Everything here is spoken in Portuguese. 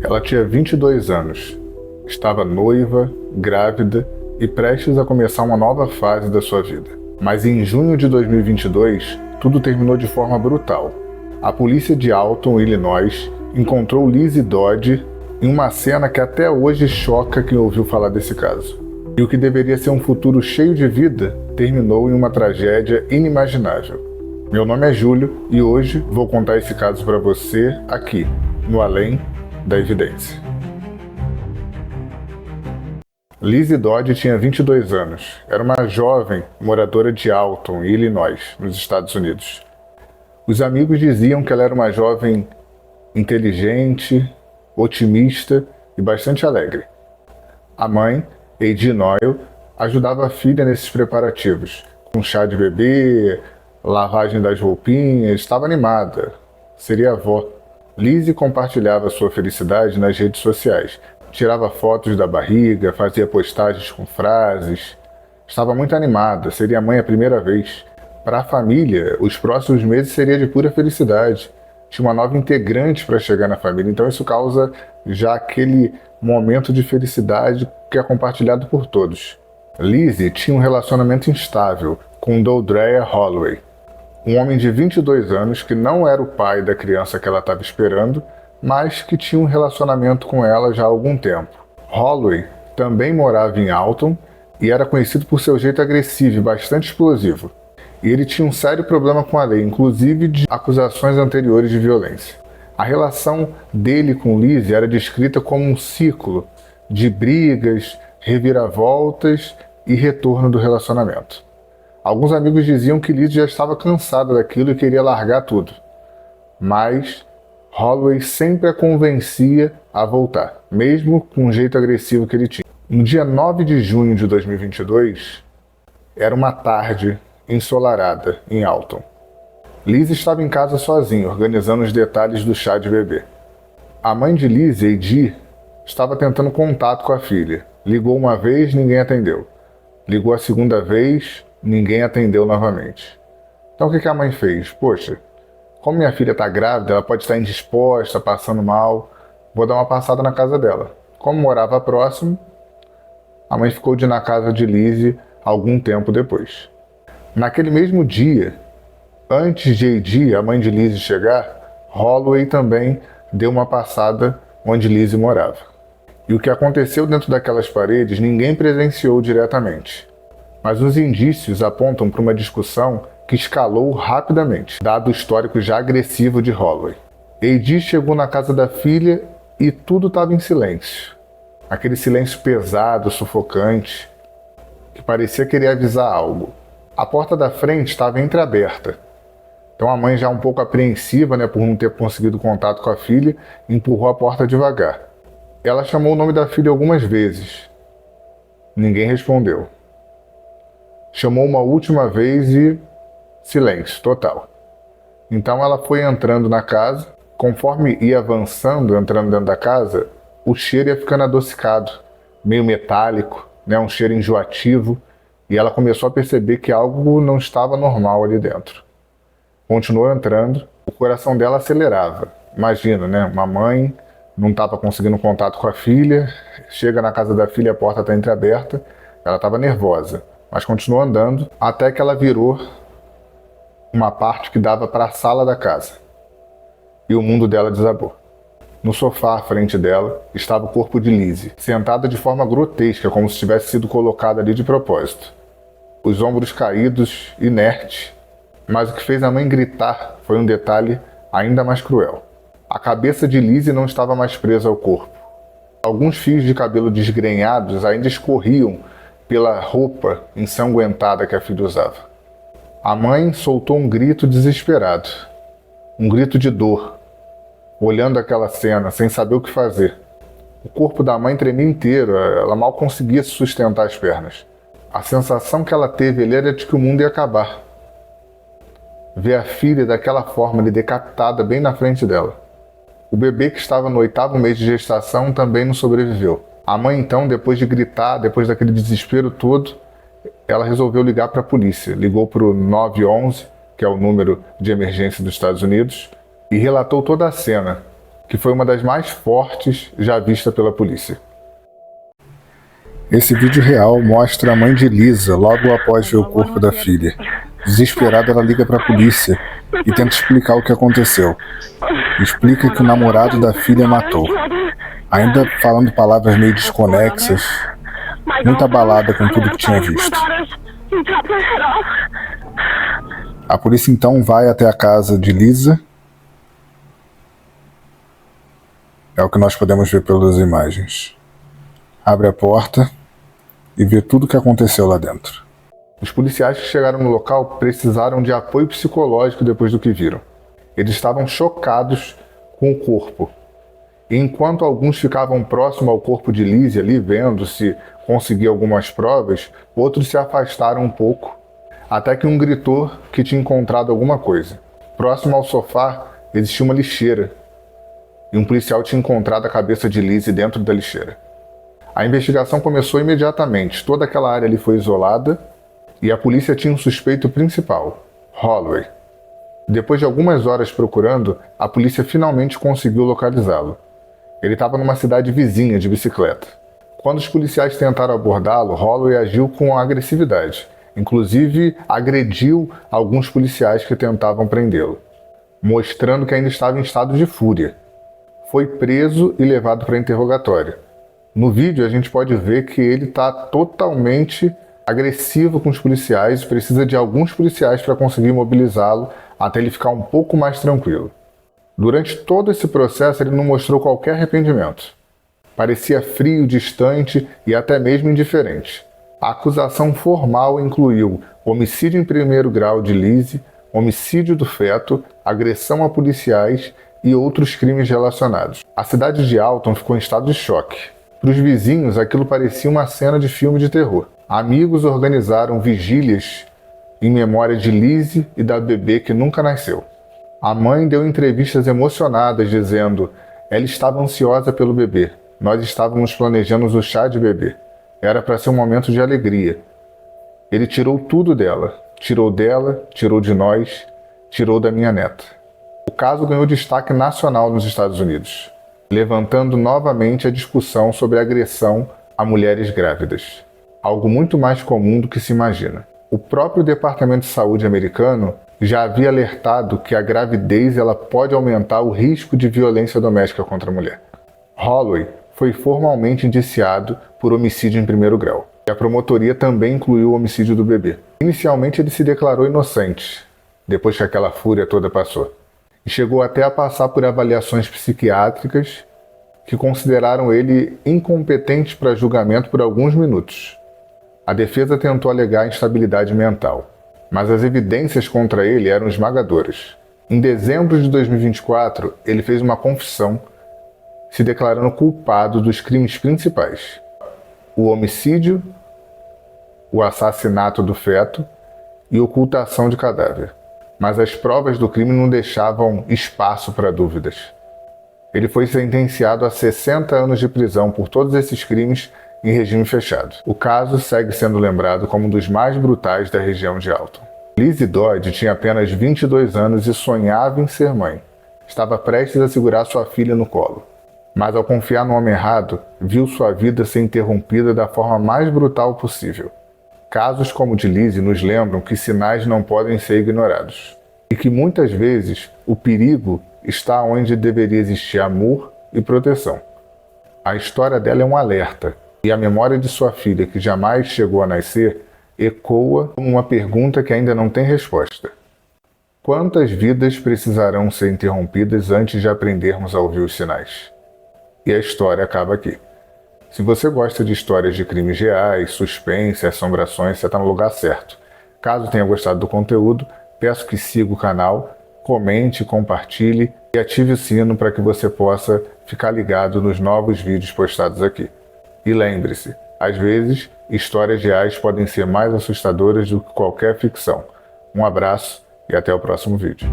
Ela tinha 22 anos, estava noiva, grávida e prestes a começar uma nova fase da sua vida. Mas em junho de 2022, tudo terminou de forma brutal. A polícia de Alton, Illinois, encontrou Lizzie Dodge em uma cena que até hoje choca quem ouviu falar desse caso. E o que deveria ser um futuro cheio de vida terminou em uma tragédia inimaginável. Meu nome é Júlio e hoje vou contar esse caso para você aqui, no Além da Evidência. Lizzie Dodge tinha 22 anos. Era uma jovem moradora de Alton, Illinois, nos Estados Unidos. Os amigos diziam que ela era uma jovem inteligente, otimista e bastante alegre. A mãe, Eddie Noyle, ajudava a filha nesses preparativos, com chá de bebê, lavagem das roupinhas, estava animada. Seria avó. Lizzie compartilhava sua felicidade nas redes sociais. Tirava fotos da barriga, fazia postagens com frases. Estava muito animada, seria mãe a primeira vez. Para a família, os próximos meses seria de pura felicidade. Tinha uma nova integrante para chegar na família, então isso causa já aquele momento de felicidade que é compartilhado por todos. Lizzie tinha um relacionamento instável com Dodrea Holloway, um homem de 22 anos que não era o pai da criança que ela estava esperando, mas que tinha um relacionamento com ela já há algum tempo. Holloway também morava em Alton e era conhecido por seu jeito agressivo e bastante explosivo. E ele tinha um sério problema com a lei, inclusive de acusações anteriores de violência. A relação dele com Lizzie era descrita como um ciclo de brigas, reviravoltas e retorno do relacionamento. Alguns amigos diziam que Lizzie já estava cansada daquilo e queria largar tudo. Mas Holloway sempre a convencia a voltar, mesmo com o jeito agressivo que ele tinha. No dia 9 de junho de 2022, era uma tarde ensolarada em Alton. Lizzie estava em casa sozinha, organizando os detalhes do chá de bebê. A mãe de Lizzie, Eddie, estava tentando contato com a filha. Ligou uma vez, ninguém atendeu. Ligou a segunda vez, ninguém atendeu novamente. Então o que a mãe fez? Poxa, como minha filha está grávida, ela pode estar indisposta, passando mal, vou dar uma passada na casa dela. Como morava próximo, a mãe ficou de ir na casa de Lizzie algum tempo depois. Naquele mesmo dia, antes de Eddie, a mãe de Lizzie, chegar, Holloway também deu uma passada onde Lizzie morava. E o que aconteceu dentro daquelas paredes ninguém presenciou diretamente. Mas os indícios apontam para uma discussão que escalou rapidamente, dado o histórico já agressivo de Holloway. Eddie chegou na casa da filha e tudo estava em silêncio. Aquele silêncio pesado, sufocante, que parecia querer avisar algo. A porta da frente estava entreaberta. Então a mãe, já um pouco apreensiva, por não ter conseguido contato com a filha, empurrou a porta devagar. Ela chamou o nome da filha algumas vezes. Ninguém respondeu. Chamou uma última vez e silêncio total. Então ela foi entrando na casa. Conforme ia avançando, entrando dentro da casa, o cheiro ia ficando adocicado, meio metálico, um cheiro enjoativo. E ela começou a perceber que algo não estava normal ali dentro. Continuou entrando, o coração dela acelerava. Imagina, uma mãe não estava conseguindo contato com a filha, chega na casa da filha, a porta está entreaberta, ela estava nervosa, mas continuou andando até que ela virou uma parte que dava para a sala da casa. E o mundo dela desabou. No sofá à frente dela estava o corpo de Lizzie, sentada de forma grotesca, como se tivesse sido colocada ali de propósito. Os ombros caídos, inerte. Mas o que fez a mãe gritar foi um detalhe ainda mais cruel. A cabeça de Lizzie não estava mais presa ao corpo. Alguns fios de cabelo desgrenhados ainda escorriam pela roupa ensanguentada que a filha usava. A mãe soltou um grito desesperado. Um grito de dor. Olhando aquela cena, sem saber o que fazer. O corpo da mãe tremia inteiro, ela mal conseguia se sustentar as pernas. A sensação que ela teve ali era de que o mundo ia acabar. Ver a filha daquela forma, ali decapitada bem na frente dela. O bebê, que estava no 8º mês de gestação, também não sobreviveu. A mãe, então, depois de gritar, depois daquele desespero todo, ela resolveu ligar para a polícia. Ligou para o 911, que é o número de emergência dos Estados Unidos, e relatou toda a cena que foi uma das mais fortes já vista pela polícia. Esse vídeo real mostra a mãe de Lisa logo após ver o corpo da filha. Desesperada, ela liga para a polícia e tenta explicar o que aconteceu. Explica que o namorado da filha matou. Ainda falando palavras meio desconexas, muito abalada com tudo que tinha visto. A polícia então vai até a casa de Lisa. É o que nós podemos ver pelas imagens. Abre a porta e vê tudo o que aconteceu lá dentro. Os policiais que chegaram no local precisaram de apoio psicológico depois do que viram. Eles estavam chocados com o corpo. E enquanto alguns ficavam próximo ao corpo de Lizzie ali, vendo se conseguia algumas provas, outros se afastaram um pouco, até que um gritou que tinha encontrado alguma coisa. Próximo ao sofá existia uma lixeira, e um policial tinha encontrado a cabeça de Lizzie dentro da lixeira. A investigação começou imediatamente, toda aquela área ali foi isolada, e a polícia tinha um suspeito principal, Holloway. Depois de algumas horas procurando, a polícia finalmente conseguiu localizá-lo. Ele estava numa cidade vizinha de bicicleta. Quando os policiais tentaram abordá-lo, Holloway agiu com agressividade. Inclusive, agrediu alguns policiais que tentavam prendê-lo, mostrando que ainda estava em estado de fúria. Foi preso e levado para interrogatório. No vídeo, a gente pode ver que ele está totalmente agressivo com os policiais e precisa de alguns policiais para conseguir mobilizá-lo até ele ficar um pouco mais tranquilo. Durante todo esse processo, ele não mostrou qualquer arrependimento. Parecia frio, distante e até mesmo indiferente. A acusação formal incluiu homicídio em primeiro grau de Lizzie, homicídio do feto, agressão a policiais e outros crimes relacionados. A cidade de Alton ficou em estado de choque. Para os vizinhos, aquilo parecia uma cena de filme de terror. Amigos organizaram vigílias em memória de Lizzie e da bebê que nunca nasceu. A mãe deu entrevistas emocionadas dizendo: ela estava ansiosa pelo bebê. Nós estávamos planejando o chá de bebê. Era para ser um momento de alegria. Ele tirou tudo dela. Tirou de nós, tirou da minha neta. O caso ganhou destaque nacional nos Estados Unidos, levantando novamente a discussão sobre agressão a mulheres grávidas. Algo muito mais comum do que se imagina. O próprio Departamento de Saúde americano já havia alertado que a gravidez ela pode aumentar o risco de violência doméstica contra a mulher. Holloway foi formalmente indiciado por homicídio em primeiro grau. E a promotoria também incluiu o homicídio do bebê. Inicialmente ele se declarou inocente, depois que aquela fúria toda passou. E chegou até a passar por avaliações psiquiátricas que consideraram ele incompetente para julgamento por alguns minutos. A defesa tentou alegar instabilidade mental, mas as evidências contra ele eram esmagadoras. Em dezembro de 2024, ele fez uma confissão, se declarando culpado dos crimes principais: o homicídio, o assassinato do feto e ocultação de cadáver. Mas as provas do crime não deixavam espaço para dúvidas. Ele foi sentenciado a 60 anos de prisão por todos esses crimes em regime fechado. O caso segue sendo lembrado como um dos mais brutais da região de Alton. Lizzie Dodge tinha apenas 22 anos e sonhava em ser mãe. Estava prestes a segurar sua filha no colo. Mas ao confiar no homem errado, viu sua vida ser interrompida da forma mais brutal possível. Casos como o de Lizzie nos lembram que sinais não podem ser ignorados. E que muitas vezes o perigo está onde deveria existir amor e proteção. A história dela é um alerta. E a memória de sua filha, que jamais chegou a nascer, ecoa como uma pergunta que ainda não tem resposta. Quantas vidas precisarão ser interrompidas antes de aprendermos a ouvir os sinais? E a história acaba aqui. Se você gosta de histórias de crimes reais, suspense, assombrações, você está no lugar certo. Caso tenha gostado do conteúdo, peço que siga o canal, comente, compartilhe e ative o sino para que você possa ficar ligado nos novos vídeos postados aqui. E lembre-se, às vezes, histórias reais podem ser mais assustadoras do que qualquer ficção. Um abraço e até o próximo vídeo.